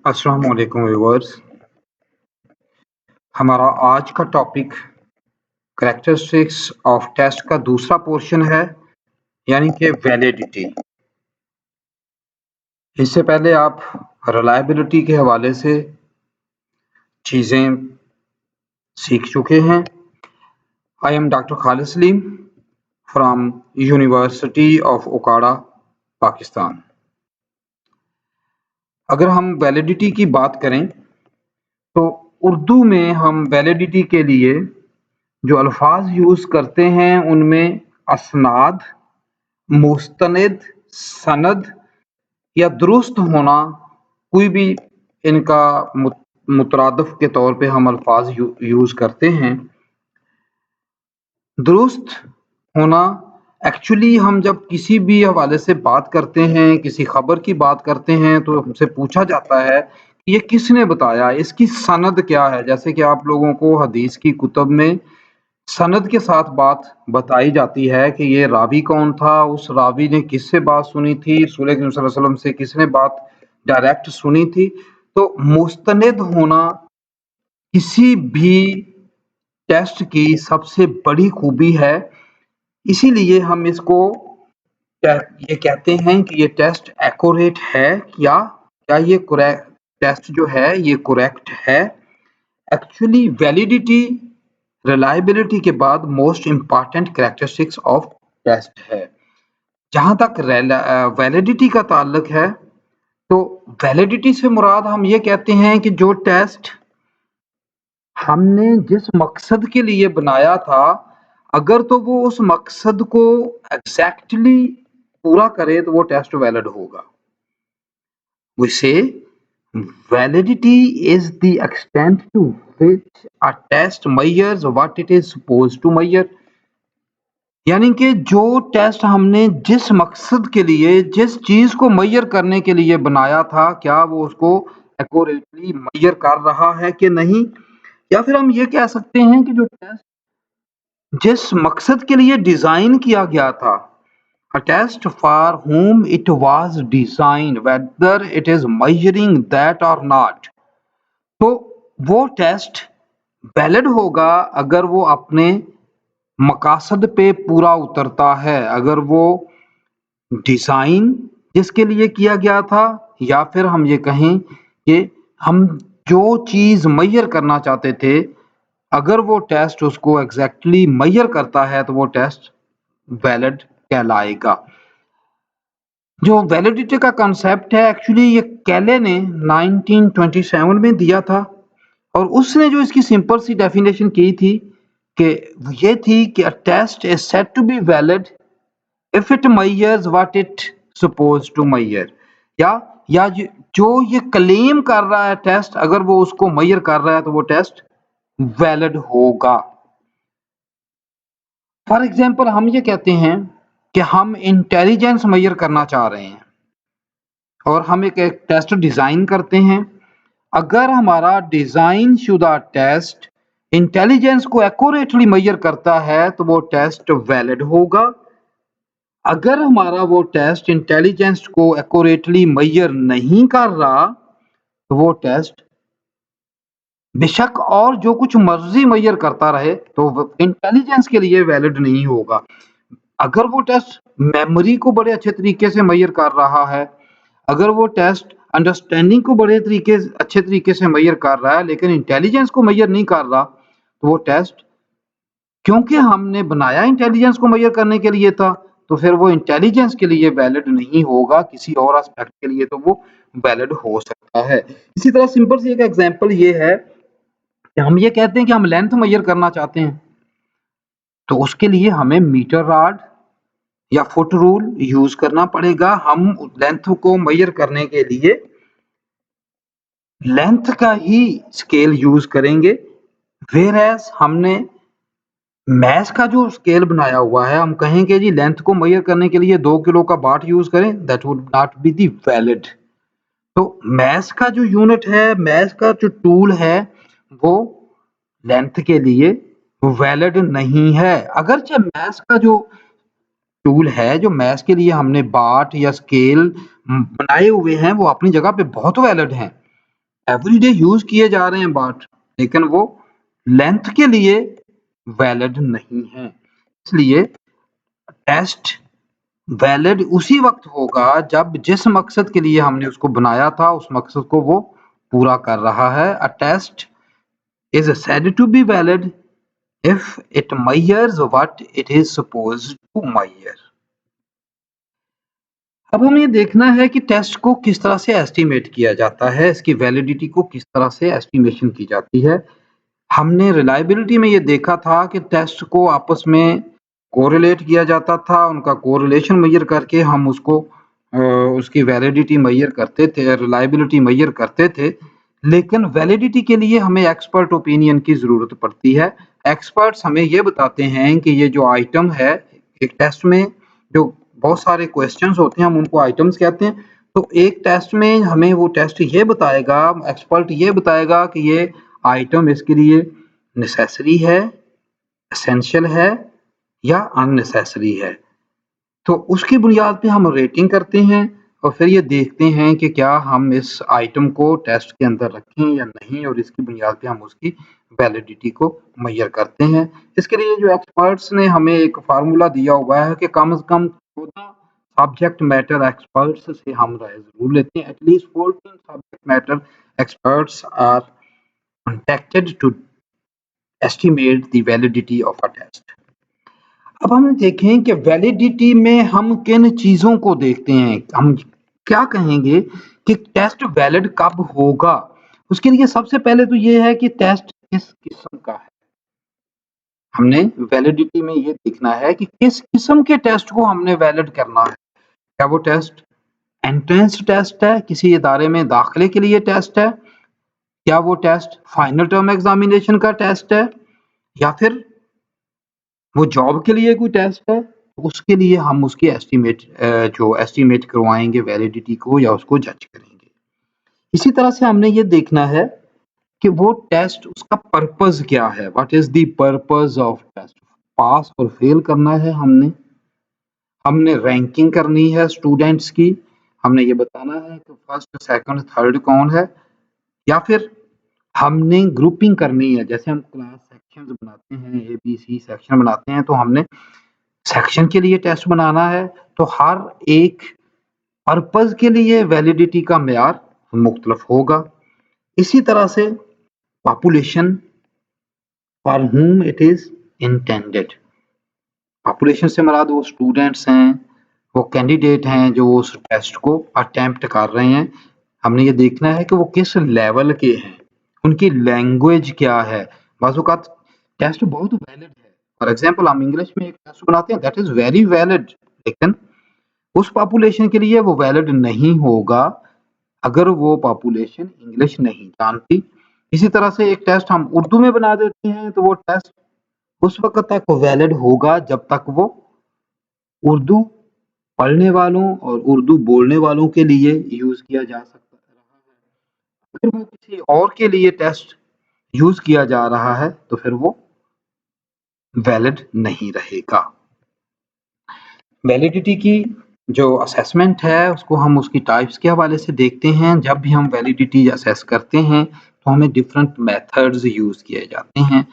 अस्सलाम वालेकुम व्यूअर्स। हमारा आज का टॉपिक कैरेक्टरिस्टिक्स ऑफ टेस्ट का दूसरा पोर्शन है, यानी कि वैलिडिटी। इससे पहले आप रिलायबिलिटी के हवाले से चीज़ें सीख चुके हैं। I am doctor Khalid Salim from university of Okara, Pakistan. अगर हम वैलिडिटी की बात करें तो उर्दू में हम वैलिडिटी के लिए जो अल्फाज यूज़ करते हैं उनमें असनाद, मुस्तनिद, सनद या दुरुस्त होना, कोई भी इनका मुतरादिफ के तौर पे हम अल्फाज यूज़ करते हैं। दुरुस्त होना एक्चुअली हम जब किसी भी हवाले से बात करते हैं, किसी खबर की बात करते हैं, तो हमसे पूछा जाता है कि ये किसने बताया, इसकी सनद क्या है। जैसे कि आप लोगों को हदीस की कुतब में सनद के साथ बात बताई जाती है कि ये रावी कौन था, उस रावी ने किससे बात सुनी थी, रसूल करीम सल्लल्लाहु अलैहि वसल्लम से किसने बात डायरेक्ट सुनी थी। तो मुस्तनिद होना किसी भी टेस्ट की सबसे बड़ी खूबी है। इसीलिए हम इसको ये कहते हैं कि ये टेस्ट एक्यूरेट है, क्या ये टेस्ट जो है ये करेक्ट है। एक्चुअली वैलिडिटी रिलायबिलिटी के बाद most important characteristics of test है। जहां तक वैलिडिटी का ताल्लुक है, तो वैलिडिटी से मुराद हम ये कहते हैं कि जो टेस्ट हमने जिस मकसद के लिए बनाया था, अगर तो वो उस मकसद को एग्जैक्टली पूरा करे तो वो टेस्ट वैलिड होगा। We say validity is the extent to which a test measures what it is supposed to measure। यानी कि जो टेस्ट हमने जिस मकसद के लिए, जिस चीज को मेजर करने के लिए बनाया था, क्या वो उसको एक्यूरेटली मेजर कर रहा है कि नहीं। या फिर हम ये कह सकते हैं कि जो टेस्ट जिस मकसद के लिए डिजाइन किया गया था, a test for whom it was designed, whether it is measuring that or not, तो वो टेस्ट वैलिड होगा अगर वो अपने मकासद पे पूरा उतरता है, अगर वो डिजाइन जिसके लिए किया गया था, या फिर हम ये कहें कि हम जो चीज मेजर करना चाहते थे, अगर वो टेस्ट उसको एग्जैक्टली मेजर करता है तो वो टेस्ट वैलिड कहलाएगा। जो वैलिडिटी का कंसेप्ट है, एक्चुअली ये कैले ने 1927 में दिया था, और उसने जो इसकी सिंपल सी डेफिनेशन की थी कि ये थी कि a test is said to be valid if it measures what it suppose to measure. या जो ये क्लेम कर रहा है टेस्ट, अगर वो उसको मेजर कर रहा है तो वो टेस्ट वैलिड होगा। फॉर एग्जाम्पल हम ये कहते हैं कि हम इंटेलिजेंस मेजर करना चाह रहे हैं और हम एक टेस्ट डिजाइन करते हैं। अगर हमारा डिजाइन शुदा टेस्ट इंटेलिजेंस को एक्यूरेटली मेजर करता है तो वो टेस्ट वैलिड होगा। अगर हमारा वो टेस्ट इंटेलिजेंस को एक्यूरेटली मेजर नहीं कर रहा तो वो टेस्ट बेशक और जो कुछ मर्जी मेजर करता रहे तो इंटेलिजेंस के लिए वैलिड नहीं होगा। अगर वो टेस्ट मेमोरी को बड़े अच्छे तरीके से मेजर कर रहा है, अगर वो टेस्ट अंडरस्टैंडिंग को बड़े अच्छे तरीके से मेजर कर रहा है, लेकिन इंटेलिजेंस को मेजर नहीं कर रहा, तो वो टेस्ट, क्योंकि हमने बनाया इंटेलिजेंस को मेजर करने के लिए था, तो फिर वो इंटेलिजेंस के लिए वैलिड नहीं होगा, किसी और एस्पेक्ट के लिए तो वो वैलिड हो सकता है। इसी तरह सिंपल सी एक एग्जांपल ये है कि हम ये कहते हैं कि हम लेंथ मेजर करना चाहते हैं, तो उसके लिए हमें मीटर रॉड या फुट रूल यूज करना पड़ेगा। हम लेंथ को मेजर करने के लिए लेंथ का ही स्केल यूज करेंगे, वेयरएज हमने मैथ का जो स्केल बनाया हुआ है, हम कहेंगे जी लेंथ को मेजर करने के लिए 2 किलो का बाट यूज करें, that would not be the valid. तो मैथ का जो यूनिट है, मैथ का जो टूल है, वो लेंथ के लिए वैलिड नहीं है। अगरचे मैथ का जो टूल है, जो मैथ के लिए हमने बाट या स्केल बनाए हुए हैं, वो अपनी जगह पे बहुत वैलिड हैं, एवरीडे यूज़ किए जा रहे हैं बट लेकिन वो लेंथ के लिए वैलिड नहीं है। इसलिए टेस्ट वैलिड उसी वक़्त होगा जब जिस मकसद के लिए हमने उसको बनाया था, उस मकसद को वो पूरा कर रहा है। A test is said to be valid if it measures what it is supposed to measure। अब हमें ये देखना है कि टेस्ट को किस तरह से एस्टिमेट किया जाता है, इसकी वैलिडिटी को किस तरह से एस्टिमेशन की जाती है। हमने रिलायबिलिटी में ये देखा था कि टेस्ट को आपस में कोरिलेट किया जाता था, उनका कोरिलेशन मेज़र करके हम उसको उसकी वैलिडिटी मेज़र करते थे, रिलायबिलिटी मेज़र करते थे। लेकिन वैलिडिटी के लिए हमें एक्सपर्ट ओपिनियन की ज़रूरत पड़ती है। एक्सपर्ट्स हमें ये बताते हैं कि ये जो आइटम है, एक टेस्ट में जो बहुत सारे क्वेश्चंस होते हैं, हम उनको आइटम्स कहते हैं। तो एक टेस्ट में हमें वो टेस्ट ये बताएगा, एक्सपर्ट ये बताएगा कि ये आइटम इसके लिए नेसेसरी है, एसेंशियल है या अननेसेसरी है। तो उसकी बुनियाद पे हम रेटिंग करते हैं और फिर ये देखते हैं कि क्या हम इस आइटम को टेस्ट के अंदर रखें या नहीं, और इसकी बुनियाद पे हम उसकी वैलिडिटी को मेज़र करते हैं। इसके लिए जो एक्सपर्ट्स ने हमें एक फ़ॉर्मूला दिया हुआ है कि कम से कम 14 सब्जेक्ट मैटर एक्सपर्ट्स से हम राय ज़रूर लेते हैं। At least 14 subject matter experts are contacted to estimate the validity of a test. अब हम देखें कि वैलिडिटी में हम किन चीज़ों को देखते हैं। हम क्या कहेंगे कि टेस्ट वैलिड कब होगा? उसके लिए सबसे पहले तो ये है कि टेस्ट किस किस्म का है। हमने वैलिडिटी में ये देखना है कि किस किस्म के टेस्ट को हमने वैलिड करना है। क्या वो टेस्ट एंट्रेंस टेस्ट है, किसी इदारे में दाखिले के लिए टेस्ट है? क्या वो टेस्ट फाइनल टर्म एग्ज़ामिनेशन का टेस्ट है? या फिर वो जॉब के लिए कोई टेस्ट है? उसके लिए हम उसकी एस्टिमेट करवाएँगे वैलिडिटी को या उसको जज करेंगे। इसी तरह से हमने ये देखना है कि वो टेस्ट उसका पर्पज़ क्या है? What is the purpose of test? Pass और फेल करना है हमने। हमने रैंकिंग करनी है स्टूडेंट्स की। हमने ये बताना है कि फर्स्ट, सेकंड, थर्ड कौन है, या फिर हमने ग्रुपिंग करनी है। जैसे हम क्लास सेक्शंस बनाते हैं, एबीसी सेक्शन बनाते हैं, तो हमने सेक्शन के लिए टेस्ट बनाना है। तो हर एक पर्पज़ के लिए वैलिडिटी का मेयार मुख्तलिफ होगा। इसी तरह से population for व्हॉम it is intended. Population से मुराद वो स्टूडेंट्स हैं, वो कैंडिडेट हैं जो उस टेस्ट को अटेम्प्ट कर रहे हैं। हमने ये देखना है कि वो किस लेवल के हैं, उनकी लैंग्वेज क्या है। बाज़ औक़ात टेस्ट बहुत वैलिड है। फॉर एग्ज़ाम्पल हम इंग्लिश में एक टेस्ट बनाते हैं, दैट इज़ वेरी वैलिड, लेकिन उस पॉपुलेशन के लिए वो वैलिड नहीं होगा अगर वो पॉपुलेशन इंग्लिश नहीं जानती। इसी तरह से एक टेस्ट हम उर्दू में बना देते हैं, तो वो टेस्ट उस वक़्त तक वैलिड होगा जब तक वो उर्दू पढ़ने वालों और उर्दू बोलने वालों के लिए यूज़ किया जा सकता रहा है। अगर वो किसी और के लिए टेस्ट यूज़ किया जा रहा है, तो फिर वो वैलिड नहीं रहेगा। वैलिडिटी की जो असेसमेंट है, उसको हम उसकी टाइप्स के हवाले से देखते हैं। जब भी हम वैलिडिटी असेस करते हैं, तो हमें डिफरेंट मेथड्स यूज़ किए जाते हैं,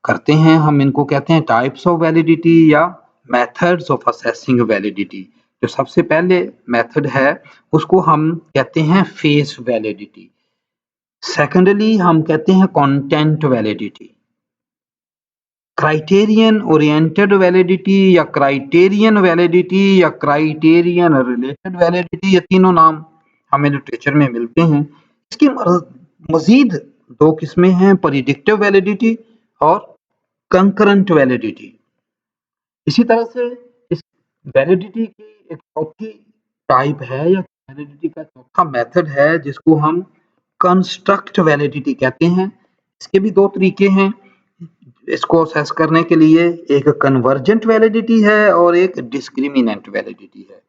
करते हैं। हम इनको कहते हैं टाइप्स ऑफ वैलिडिटी या मेथड्स ऑफ असेसिंग वैलिडिटी। जो सबसे पहले मेथड है, उसको हम कहते हैं फेस वैलिडिटी। सेकेंडली हम कहते हैं content validity. Criterion oriented validity या क्राइटेरियन वैलिडिटी या क्राइटेरियन रिलेटेड वैलिडिटी, ये तीनों नाम हमें लिटरेचर में मिलते हैं। इसकी मज़ीद 2 किस्में हैं, प्रेडिक्टिव वैलिडिटी और कंकरेंट वैलिडिटी। इसी तरह से इस वैलिडिटी की एक चौथी टाइप है या वैलिडिटी का चौथा मेथड है, जिसको हम कंस्ट्रक्ट वैलिडिटी कहते हैं। इसके भी 2 तरीके हैं इसको असेस करने के लिए, एक कन्वर्जेंट वैलिडिटी है और एक डिस्क्रिमिनेंट वैलिडिटी है।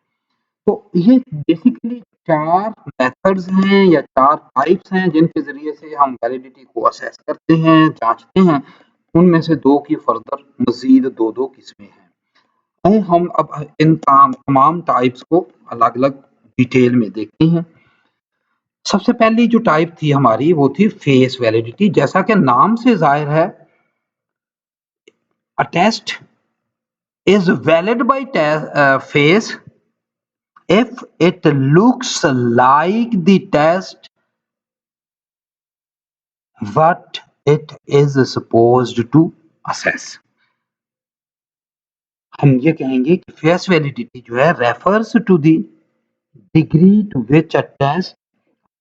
तो ये बेसिकली 4 मेथड्स हैं या 4 टाइप्स हैं जिनके ज़रिए से हम वैलिडिटी को असेस करते हैं, जाँचते हैं। उनमें से 2 की फर्दर मज़ीद 2-2 किस्में हैं। आइए हम अब इन तमाम टाइप्स को अलग-अलग डिटेल में देखते हैं। सबसे पहली जो टाइप थी हमारी वो थी फेस वैलिडिटी। जैसा कि नाम से ज़ाहिर है, a test is valid by face if it looks like the test what it is supposed to assess। हम ये कहेंगे कि फेस वैलिडिटी जो है refers to the degree to which a test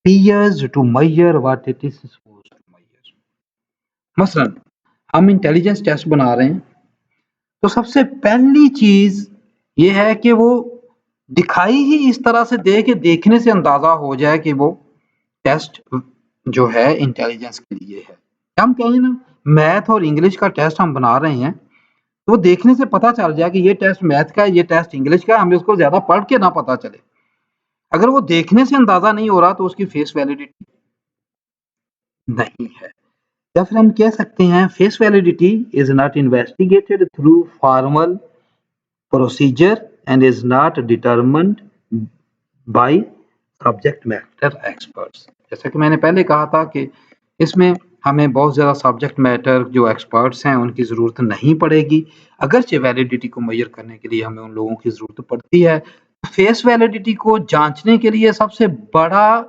appears to measure what it is supposed to measure। मसलन हम intelligence test बना रहे हैं, तो सबसे पहली चीज ये है कि वो दिखाई ही इस तरह से दे कि देखने से अंदाजा हो जाए कि वो टेस्ट जो है इंटेलिजेंस के लिए है। हम कहें ना मैथ और इंग्लिश का टेस्ट हम बना रहे हैं, तो वो देखने से पता चल जाए कि ये टेस्ट मैथ का है, ये टेस्ट इंग्लिश का है, हमें उसको ज्यादा पढ़ के ना पता चले। अगर वो देखने से अंदाजा नहीं हो रहा तो उसकी फेस वैलिडिटी नहीं है। या फिर हम कह सकते हैं face validity is not investigated through formal procedure and is not determined by subject matter experts. जैसा कि मैंने पहले कहा था कि इसमें हमें बहुत ज़्यादा सब्जेक्ट मैटर जो एक्सपर्ट्स हैं उनकी ज़रूरत नहीं पड़ेगी। अगरचे वैलिडिटी को मेजर करने के लिए हमें उन लोगों की ज़रूरत पड़ती है। फेस वैलिडिटी को जांचने के लिए सबसे बड़ा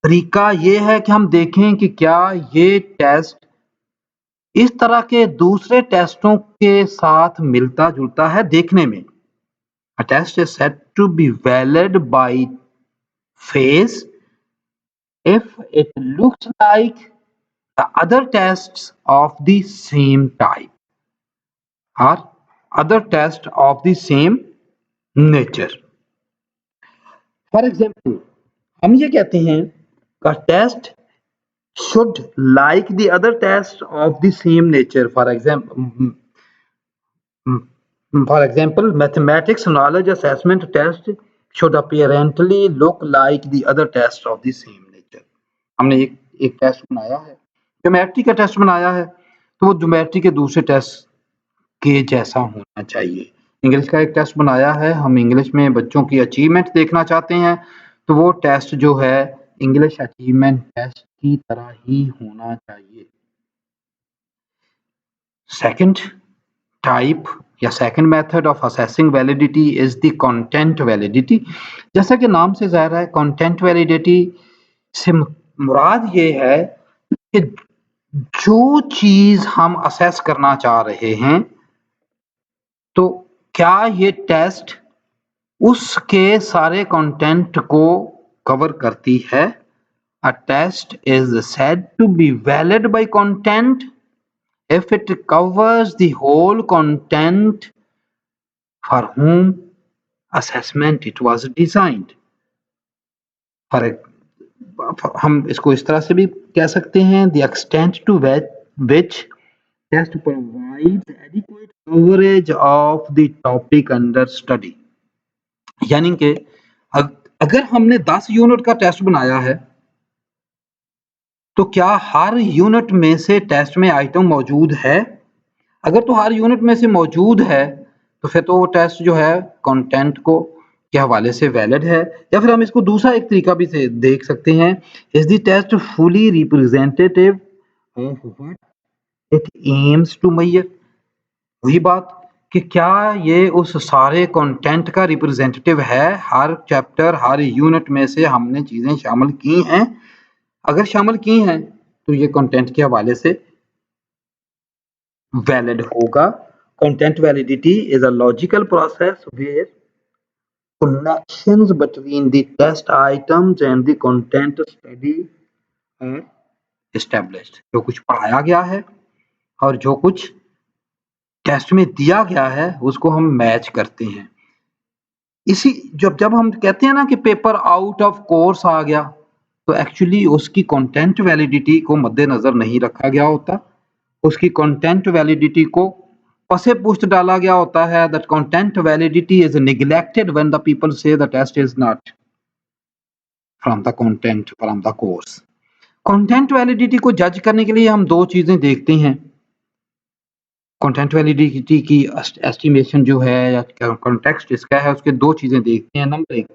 तरीका ये है कि हम देखें कि क्या ये टेस्ट इस तरह के दूसरे टेस्टों के साथ मिलता-जुलता है देखने में। A test is said to be valid by face if it looks like the other tests of the same type or other tests of the same nature। For example, हम ये कहते हैं का test should like the other tests of the same nature। For example, mathematics knowledge assessment test should apparently look like the other tests of the same nature। हमने एक test बनाया है, geometry का टेस्ट बनाया है, तो वो ज्योमेट्री के दूसरे टेस्ट के जैसा होना चाहिए। इंग्लिश का एक टेस्ट बनाया है, हम इंग्लिश में बच्चों की अचीवमेंट देखना चाहते हैं, तो वो टेस्ट जो है इंग्लिश अचीवमेंट टेस्ट की तरह ही होना चाहिए। सेकंड टाइप या second method of assessing validity is the content validity. जैसा कि नाम से ज़ाहिर है, कंटेंट वैलिडिटी से मुराद ये है कि जो चीज हम असेस करना चाह रहे हैं, तो क्या ये टेस्ट उसके सारे कंटेंट को कवर करती है। A test is said to be valid by content if it covers the whole content for whom assessment it was designed। हम इसको इस तरह से भी कह सकते हैं the extent to which test provides adequate coverage of the topic under study। यानी कि अगर हमने 10 यूनिट का टेस्ट बनाया है, तो क्या हर यूनिट में से टेस्ट में आइटम मौजूद है। अगर तो हर यूनिट में से मौजूद है, तो फिर तो वो टेस्ट जो है कंटेंट को के हवाले से वैलिड है। या फिर हम इसको दूसरा एक तरीका भी से देख सकते हैं, is the test fully representative of what it aims to measure. वही बात कि क्या ये उस सारे कंटेंट का रिप्रेजेंटेटिव है। हर चैप्टर हर यूनिट में से हमने चीजें शामिल की हैं, अगर शामिल की हैं तो ये कंटेंट के हवाले से वैलिड होगा। Content validity is a logical process where connections between the test items and the content study are established। जो कुछ पढ़ाया गया है और जो कुछ टेस्ट में दिया गया है उसको हम मैच करते हैं। इसी जब हम कहते हैं ना कि पेपर आउट ऑफ कोर्स आ गया, तो एक्चुअली उसकी कंटेंट वैलिडिटी को मद्देनजर नहीं रखा गया होता। उसकी कंटेंट वैलिडिटी को पसे पुष्ट डाला गया होता है। That content validity is neglected when the people set the test is not from the content from the course. Content validity को जज करने के लिए हम दो चीजें देखते हैं। कंटेंट वैलिडिटी की एस्टिमेशन जो है या कॉन्टेक्स्ट इसका है, उसके दो चीजें देखते हैं। नंबर एक,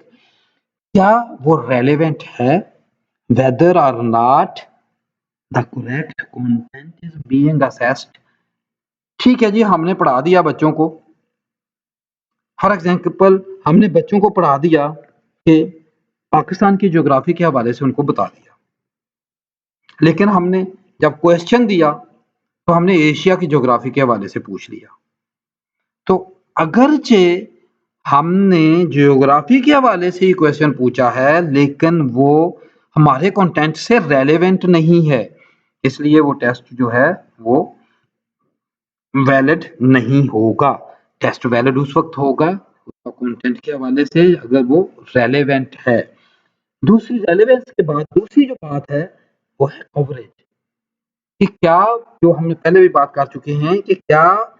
क्या वो रेलेवेंट है whether or not the correct content is being assessed। ठीक है जी, हमने पढ़ा दिया बच्चों को, फॉर एग्जाम्पल हमने बच्चों को पढ़ा दिया कि पाकिस्तान की ज्योग्राफी के हवाले से उनको बता दिया, लेकिन हमने जब क्वेश्चन दिया तो हमने एशिया की ज्योग्राफी के हवाले से पूछ लिया। तो अगरचे हमने ज्योग्राफी के हवाले से ही क्वेश्चन पूछा है, लेकिन वो हमारे कंटेंट से रेलेवेंट नहीं है, इसलिए वो टेस्ट जो है वो वैलिड नहीं होगा। टेस्ट वैलिड उस वक्त होगा उसका कंटेंट के हवाले से अगर वो रेलेवेंट है। दूसरी रेलेवेंस के बाद दूसरी जो बात है वो है कवरेज, कि क्या, जो हमने पहले भी बात कर चुके हैं, कि क्या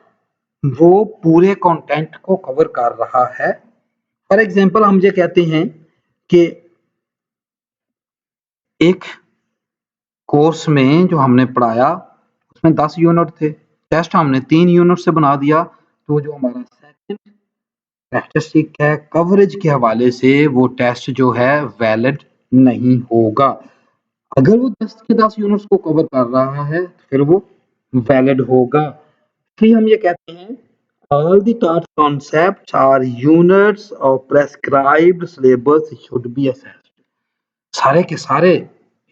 वो पूरे कंटेंट को कवर कर रहा है। फॉर एग्जांपल हम ये कहते हैं कि एक कोर्स में जो हमने पढ़ाया उसमें 10 यूनिट थे, टेस्ट हमने 3 यूनिट से बना दिया, तो जो हमारा सेकंड स्टैटिस्टिक है कवरेज के हवाले से वो टेस्ट जो है वैलिड नहीं होगा। अगर वो 10 के 10 यूनिट्स को कवर कर रहा है फिर वो वैलिड होगा। फिर हम ये कहते हैं all the taught concepts are units of prescribed syllabus should be assessed। सारे के सारे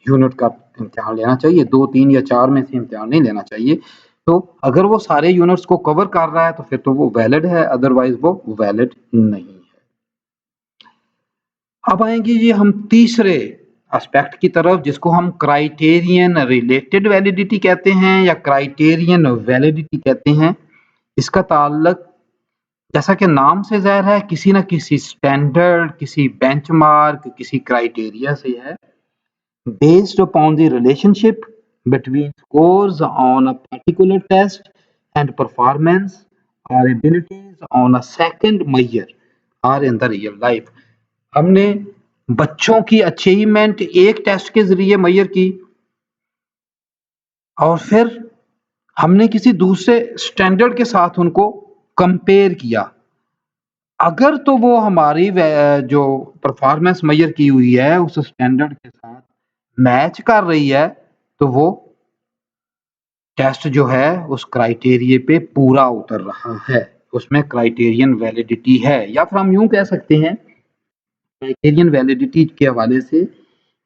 यूनिट का इम्तिहान लेना चाहिए, 2, 3 या 4 में से इम्तिहान नहीं लेना चाहिए। तो अगर वो सारे यूनिट्स को कवर कर रहा है तो फिर तो वो वैलिड है, अदरवाइज वो वैलिड नहीं है। अब आएंगे ये हम तीसरे एस्पेक्ट की तरफ, जिसको हम क्राइटेरियन रिलेटेड वैलिडिटी कहते हैं या क्राइटेरियन वैलिडिटी कहते हैं। इसका ताल्लुक, जैसा कि नाम से ज़ाहिर है, किसी न किसी स्टैंडर्ड, किसी बेंचमार्क, किसी क्राइटेरिया से है। Based upon the relationship between scores on a particular test and performance or abilities on a second measure or in the real life. हमने बच्चों की अचीवमेंट एक टेस्ट के जरिए मेजर की और फिर हमने किसी दूसरे स्टैंडर्ड के साथ उनको कंपेयर किया। अगर तो वो हमारी जो परफॉर्मेंस मेजर की हुई है उस स्टैंडर्ड के साथ मैच कर रही है तो वो टेस्ट जो है उस क्राइटेरिया पे पूरा उतर रहा है, उसमें क्राइटेरियन वैलिडिटी है। या फिर हम यूं कह सकते हैं क्राइटेरियन वैलिडिटी के हवाले से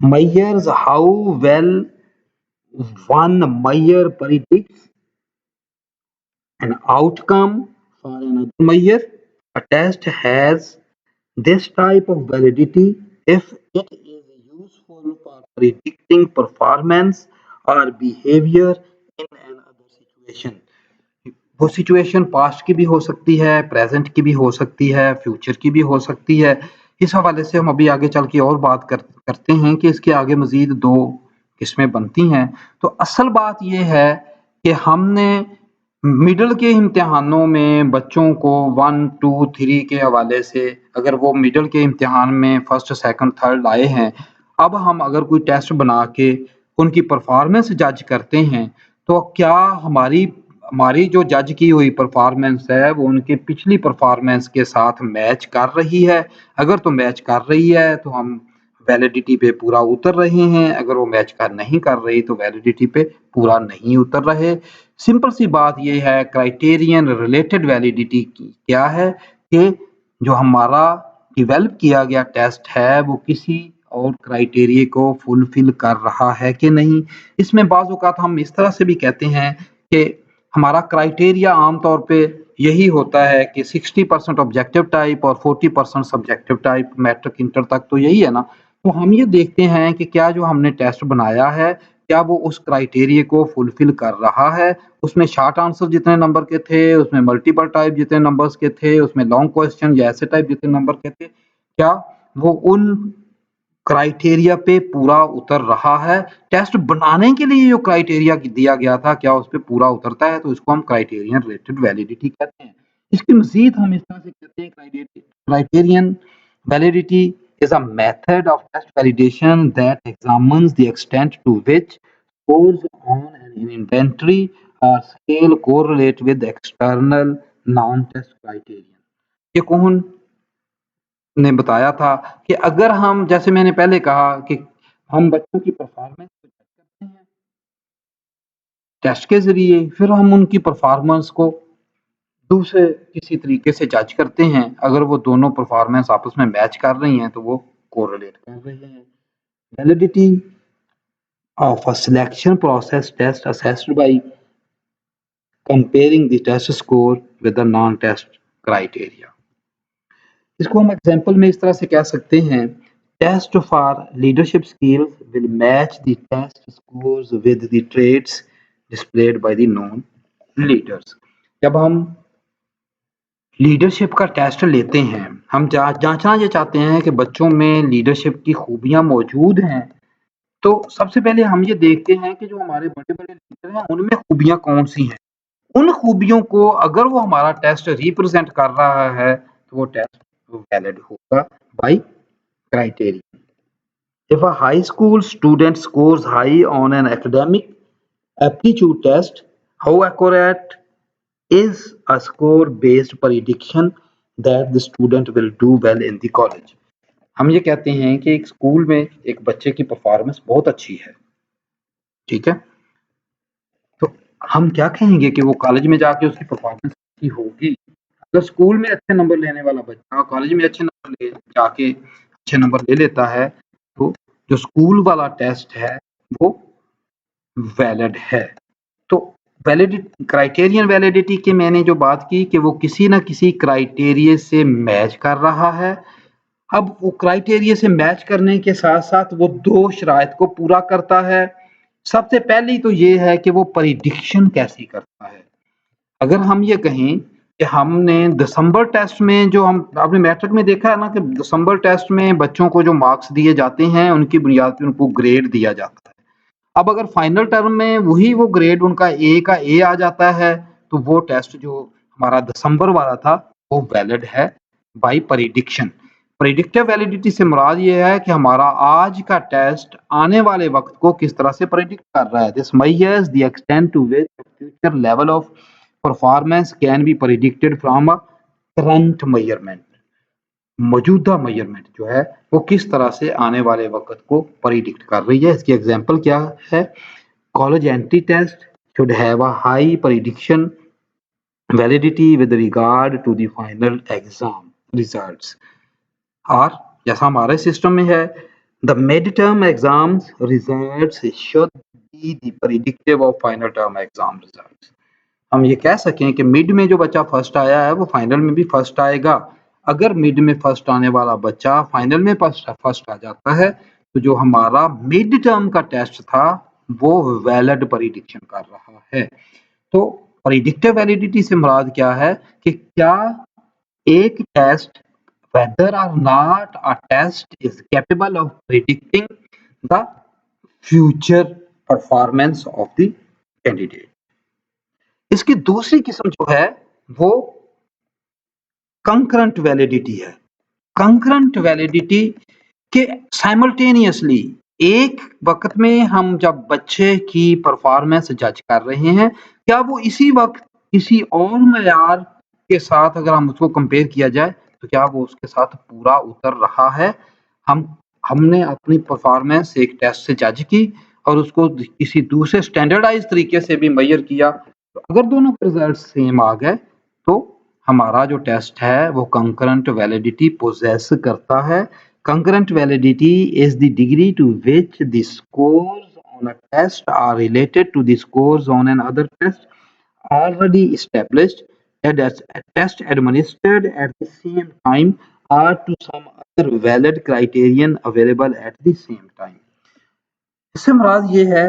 measures how well one measure predicts an outcome for another measure। A test has this type of validity if it is useful for predicting performance or behavior in another situation। वो situation past की भी हो सकती है, present की भी हो सकती है, फ्यूचर की भी हो सकती है। इस हवाले से हम अभी आगे चल के और बात करते हैं कि इसके आगे मजीद 2 किस्में बनती हैं। तो असल बात ये है कि हमने मिडल के इम्तिहानों में बच्चों को 1, 2, 3 के हवाले से, अगर वो मिडल के इम्तिहान में फर्स्ट, सेकंड, थर्ड आए हैं, अब हम अगर कोई टेस्ट बना के उनकी परफॉर्मेंस जज करते हैं, तो क्या हमारी हमारी जो जज की हुई परफॉर्मेंस है वो उनकी पिछली परफॉर्मेंस के साथ मैच कर रही है? अगर तो मैच कर रही है तो हम वैलिडिटी पे पूरा उतर रहे हैं, अगर वो मैच कर नहीं कर रही तो वैलिडिटी पे पूरा नहीं उतर रहे। सिंपल सी बात ये है, क्राइटेरियन रिलेटेड वैलिडिटी की क्या है कि जो हमारा डेवलप किया गया टेस्ट है वो किसी और क्राइटेरिया को फुलफिल कर रहा है कि नहीं। इसमें बाज़ औक़ात हम इस तरह से भी कहते हैं कि हमारा क्राइटेरिया आमतौर पे यही होता है कि 60% ऑब्जेक्टिव टाइप और 40% सब्जेक्टिव टाइप, मैट्रिक इंटर तक तो यही है ना। तो हम ये देखते हैं कि क्या जो हमने टेस्ट बनाया है, क्या वो उस क्राइटेरिया को फुलफिल कर रहा है। उसमें शॉर्ट आंसर जितने नंबर के थे, उसमें मल्टीपल टाइप जितने नंबर्स के थे, उसमें लॉन्ग क्वेश्चन या ऐसे टाइप जितने नंबर के थे, क्या वो उन क्राइटेरिया पे पूरा उतर रहा है। टेस्ट बनाने के लिए जो क्राइटेरिया दिया गया था क्या उस पे पूरा उतरता है, तो इसको हम क्राइटेरियन रिलेटेड वैलिडिटी कहते हैं। इसकी मजीद हम इस तरह से कहते हैं criterion validity is a method of test validation that examines the extent to which scores on an inventory or scale correlate with external non-test criterion। ये कौन ने बताया था कि अगर हम, जैसे मैंने पहले कहा कि हम बच्चों की परफॉर्मेंस को जज करते हैं टेस्ट के ज़रिए, फिर हम उनकी परफॉर्मेंस को दूसरे किसी तरीके से जज करते हैं। अगर वो दोनों परफॉर्मेंस आपस में मैच कर रही हैं, तो वो कोरिलेट कर रहे हैं। Validity of a selection process test assessed by comparing the test score with the non test criteria. इसको हम एग्जांपल में इस तरह से कह सकते हैं, test for leadership skills will match the test scores with the traits displayed by the non leaders. जब हम लीडरशिप का टेस्ट लेते हैं, हम जांचना ये चाहते हैं कि बच्चों में लीडरशिप की खूबियां मौजूद हैं, तो सबसे पहले हम ये देखते हैं कि जो हमारे बड़े-बड़े लीडर हैं, उनमें खूबियां कौन-सी हैं। उन खूबियों को अगर वो हमारा टेस्ट रिप्रेजेंट कर रहा है, तो वो टेस्ट वैलिड होगा by criteria. If a high school student scores high on an academic aptitude test, how accurate is a score-based prediction that the student will do well in the college? हम ये कहते हैं कि एक school में एक बच्चे की परफॉर्मेंस बहुत अच्छी है, ठीक है? तो हम क्या कहेंगे कि वो कॉलेज में जाके उसकी परफॉर्मेंस अच्छी होगी। अगर स्कूल में अच्छे नंबर लेने वाला बच्चा कॉलेज में अच्छे नंबर ले जाके अच्छे नंबर ले लेता है, तो जो स्कूल वाला टेस्ट है वो वैलिड है। तो क्राइटेरियन वैलिडिटी की मैंने जो बात की कि वो किसी न किसी क्राइटेरिया से मैच कर रहा है। अब वो क्राइटेरिया से मैच करने के साथ-साथ वो 2 शराइत को पूरा करता है। सबसे पहली तो ये है कि वो प्रेडिक्शन कैसी करता है। अगर हम ये कहें कि हमने दिसंबर टेस्ट में जो हम आपने मैट्रिक में देखा है ना कि दिसंबर टेस्ट में बच्चों को जो मार्क्स दिए जाते हैं, उनकी बुनियाद पे उनको ग्रेड दिया जाता है। अब अगर फाइनल टर्म में वही वो ग्रेड उनका ए का ए आ जाता है, तो वो टेस्ट जो हमारा दिसंबर वाला था, वो वैलिड है बाय प्रेडिक्शन। प्रेडिक्टिव वैलिडिटी से मुराद ये है कि हमारा आज का टेस्ट आने वाले वक़्त को किस तरह से प्रेडिक्ट कर रहा है। This measures the extent to which future level of performance can be predicted from a current measurement. मौजूदा मेजरमेंट जो है वो किस तरह से आने वाले वक़्त को प्रेडिक्ट कर रही है। इसकी एग्जांपल क्या है? College entry test should have a high prediction validity with regard to the final exam results। और जैसा हमारे सिस्टम में है, the midterm exams results should be the predictive of final term exam results। हम ये कह सकें कि मिड में जो बच्चा फर्स्ट आया है वो फाइनल में भी फर्स्ट आएगा। अगर मिड में फर्स्ट आने वाला बच्चा फाइनल में फर्स्ट आ जाता है, तो जो हमारा मिड टर्म का टेस्ट था वो वैलिड प्रेडिक्शन कर रहा है। तो प्रेडिक्टिव वैलिडिटी से मुराद क्या है कि क्या एक test whether or not a test is capable of predicting the future performance of the candidate। इसकी दूसरी किस्म जो है वो कंकरेंट वैलिडिटी है। कंकरेंट वैलिडिटी के साइमल्टेनियसली एक वक्त में हम जब बच्चे की परफॉर्मेंस जज कर रहे हैं, क्या वो इसी वक्त किसी और मयार के साथ अगर हम उसको कंपेयर किया जाए, तो क्या वो उसके साथ पूरा उतर रहा है? हमने अपनी परफॉर्मेंस एक टेस्ट से जज की और उसको किसी दूसरे स्टैंडर्डाइज तरीके से भी मेजर किया, तो अगर दोनों के रिजल्ट सेम आ गए, तो हमारा जो टेस्ट है वो कंकरेंट वैलिडिटी पोजेस करता है। Concurrent validity is the degree to which the scores on a test are related to the scores on another test already established that a test administered at the same time or to some other valid criterion available at the same time। इससे मुराद ये है,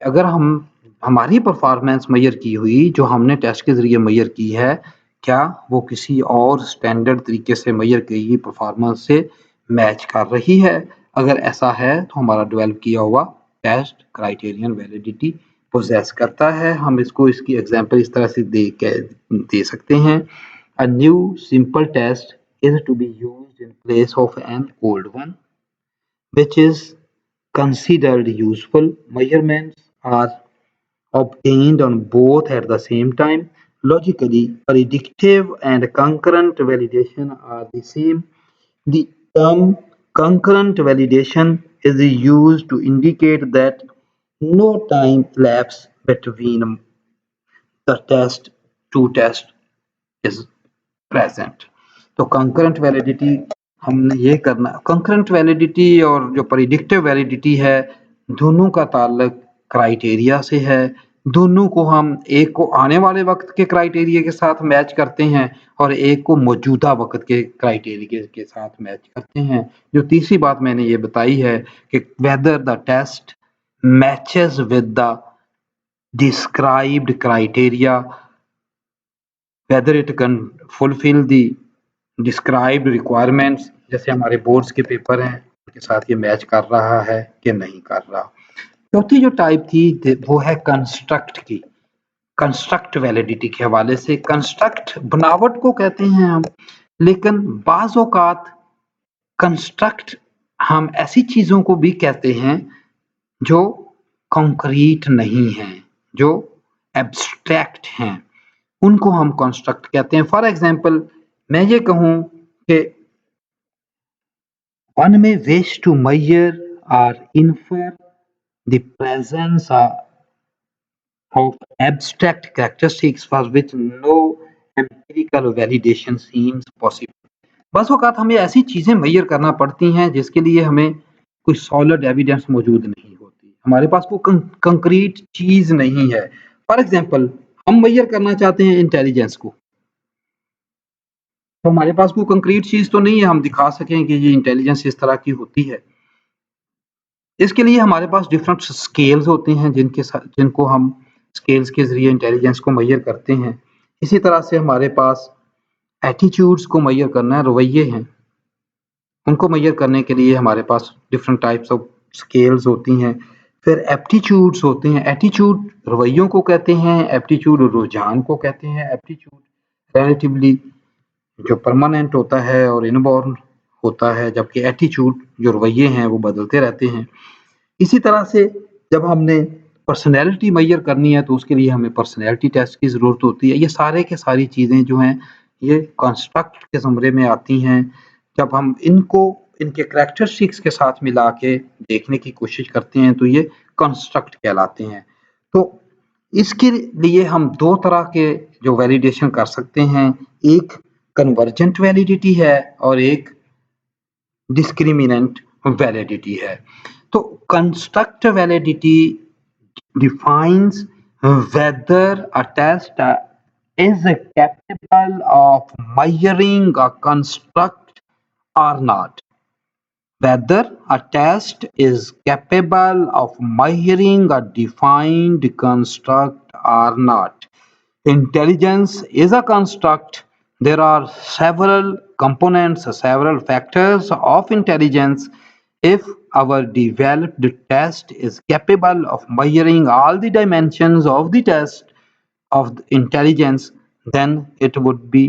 अगर हम हमारी performance major की हुई जो हमने टेस्ट के ज़रिए मेजर की है, क्या वो किसी और स्टैंडर्ड तरीके से मेजर की गई परफॉर्मेंस से मैच कर रही है? अगर ऐसा है तो हमारा डेवलप किया हुआ टेस्ट क्राइटेरियन वैलिडिटी पोजेस करता है। हम इसको इसकी एग्जांपल इस तरह से दे सकते हैं। A new simple test is to be used in place of an old one which is considered useful। Measurements are obtained on both at the same time। Logically, predictive and concurrent validation are the same। The term concurrent validation is used to indicate that no time elapse between the two tests is present। तो concurrent validity हमने ये करना, concurrent validity और जो predictive validity है दोनों का ताल्लुक क्राइटेरिया से है। दोनों को हम एक को आने वाले वक्त के क्राइटेरिया के साथ मैच करते हैं और एक को मौजूदा वक्त के क्राइटेरिया के साथ मैच करते हैं। जो तीसरी बात मैंने ये बताई है कि whether the test matches with the described criteria, whether it can fulfill the described requirements, जैसे हमारे बोर्ड्स के पेपर हैं उनके साथ ये मैच कर रहा है कि नहीं कर रहा। चौथी जो टाइप थी वो है कंस्ट्रक्ट की, कंस्ट्रक्ट वैलिडिटी के हवाले से। कंस्ट्रक्ट बनावट को कहते हैं हम, लेकिन बाज़ औक़ात कंस्ट्रक्ट हम ऐसी चीज़ों को भी कहते हैं जो कंक्रीट नहीं हैं, जो एब्स्ट्रैक्ट हैं, उनको हम कंस्ट्रक्ट कहते हैं। फॉर एग्जांपल मैं ये कहूँ कि one may wish to measure or infer the presence of abstract characteristics for which no empirical validation seems possible। बस वक़्त हमें ऐसी चीज़ें मेजर करना पड़ती हैं जिसके लिए हमें कोई सॉलिड एविडेंस मौजूद नहीं होती, हमारे पास कोई कंक्रीट चीज़ नहीं है। फॉर एग्जांपल हम मेजर करना चाहते हैं इंटेलिजेंस को, तो हमारे पास कोई कंक्रीट चीज़ तो नहीं है हम दिखा सकें कि ये इंटेलिजेंस इस तरह की होती है। इसके लिए हमारे पास डिफरेंट स्केल्स होते हैं जिनको हम स्केल्स के ज़रिए इंटेलिजेंस को मेजर करते हैं। इसी तरह से हमारे पास एटीट्यूड्स को मेजर करना है, रवैये हैं, उनको मेजर करने के लिए हमारे पास डिफरेंट टाइप्स ऑफ स्केल्स होती हैं। फिर एप्टीट्यूड्स होते हैं, एटीट्यूड रवैयों को कहते हैं, एप्टीट्यूड रुझान को कहते हैं। एप्टीट्यूड रिलेटिवली जो परमानेंट होता है और इनबॉर्न होता है, जबकि एटीट्यूड जो रवैये हैं वो बदलते रहते हैं। इसी तरह से जब हमने पर्सनैलिटी मेजर करनी है तो उसके लिए हमें पर्सनैलिटी टेस्ट की ज़रूरत होती है। ये सारे के सारी चीज़ें जो हैं ये कंस्ट्रक्ट के ज़मरे में आती हैं। जब हम इनको इनके करैक्टरिस्टिक्स के साथ मिला के देखने की कोशिश करते हैं तो ये कंस्ट्रक्ट कहलाते हैं। तो इसके लिए हम दो तरह के जो वैलिडेशन कर सकते हैं, एक कन्वर्जेंट वैलिडिटी है और एक डिस्क्रिमिनेंट वैलिडिटी है। तो construct validity defines whether a test is capable of measuring a construct or not. Whether a test is capable of measuring a defined construct or not. Intelligence is a construct. There are several components, several factors of intelligence. If our developed test is capable of measuring all the dimensions of the test of the intelligence, then it would be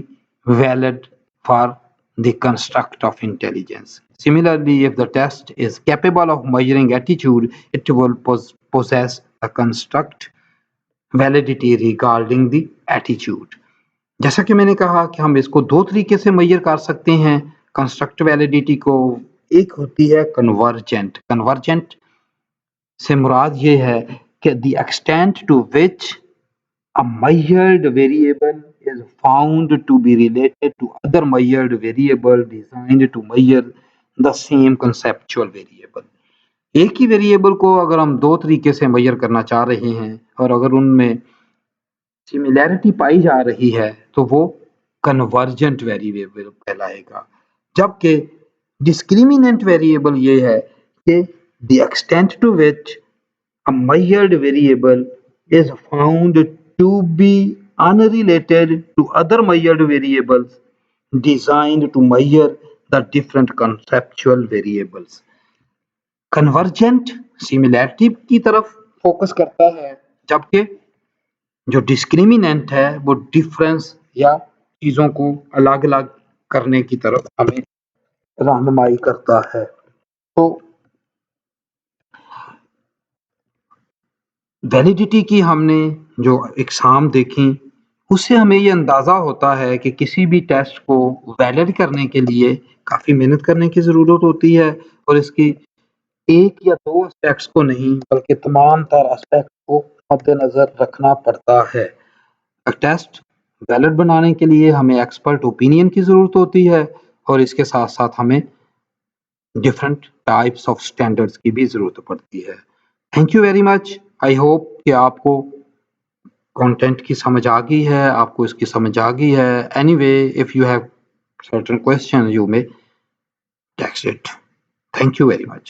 valid for the construct of intelligence. Similarly, if the test is capable of measuring attitude, it will possess a construct validity regarding the attitude। जैसा कि मैंने कहा कि हम इसको दो तरीके से मेजर कर सकते हैं कंस्ट्रक्ट वैलिडिटी को। एक होती है कन्वर्जेंट। कन्वर्जेंट से मुराद ये है कि the extent to which a measured variable is found to be related to other measured variable designed to measure the same conceptual variable। एक ही वेरिएबल को अगर हम दो तरीके से मेजर करना चाह रहे हैं और अगर उनमें सिमिलैरिटी पाई जा रही है तो वो कन्वर्जेंट वेरिएबल कहलाएगा। जबकि डिस्क्रिमिनेंट वेरिएबल ये है कि the extent to which a measured variable is found to be unrelated to other measured variables designed to measure the different conceptual variables। Convergent similarity की तरफ फोकस करता है, जबकि जो डिस्क्रिमिनेंट है वो डिफरेंस या चीज़ों को अलग अलग करने की तरफ हमें रहनुमाई करता है। तो वैलिडिटी की हमने जो इकसाम देखी उससे हमें ये अंदाज़ा होता है कि किसी भी टेस्ट को वैलिड करने के लिए काफ़ी मेहनत करने की ज़रूरत होती है और इसकी 1 या 2 एस्पेक्ट्स को नहीं बल्कि तमाम तर एस्पेक्ट को मद्देनज़र रखना पड़ता है। टेस्ट वैलिड बनाने के लिए हमें एक्सपर्ट ओपिनियन की ज़रूरत होती है और इसके साथ-साथ हमें डिफरेंट टाइप्स ऑफ स्टैंडर्ड्स की भी ज़रूरत पड़ती है। Thank you very much. I hope कि आपको कंटेंट की समझ आ गई है, आपको इसकी समझ आ गई है। Anyway if you have certain question you may text it. Thank you very much.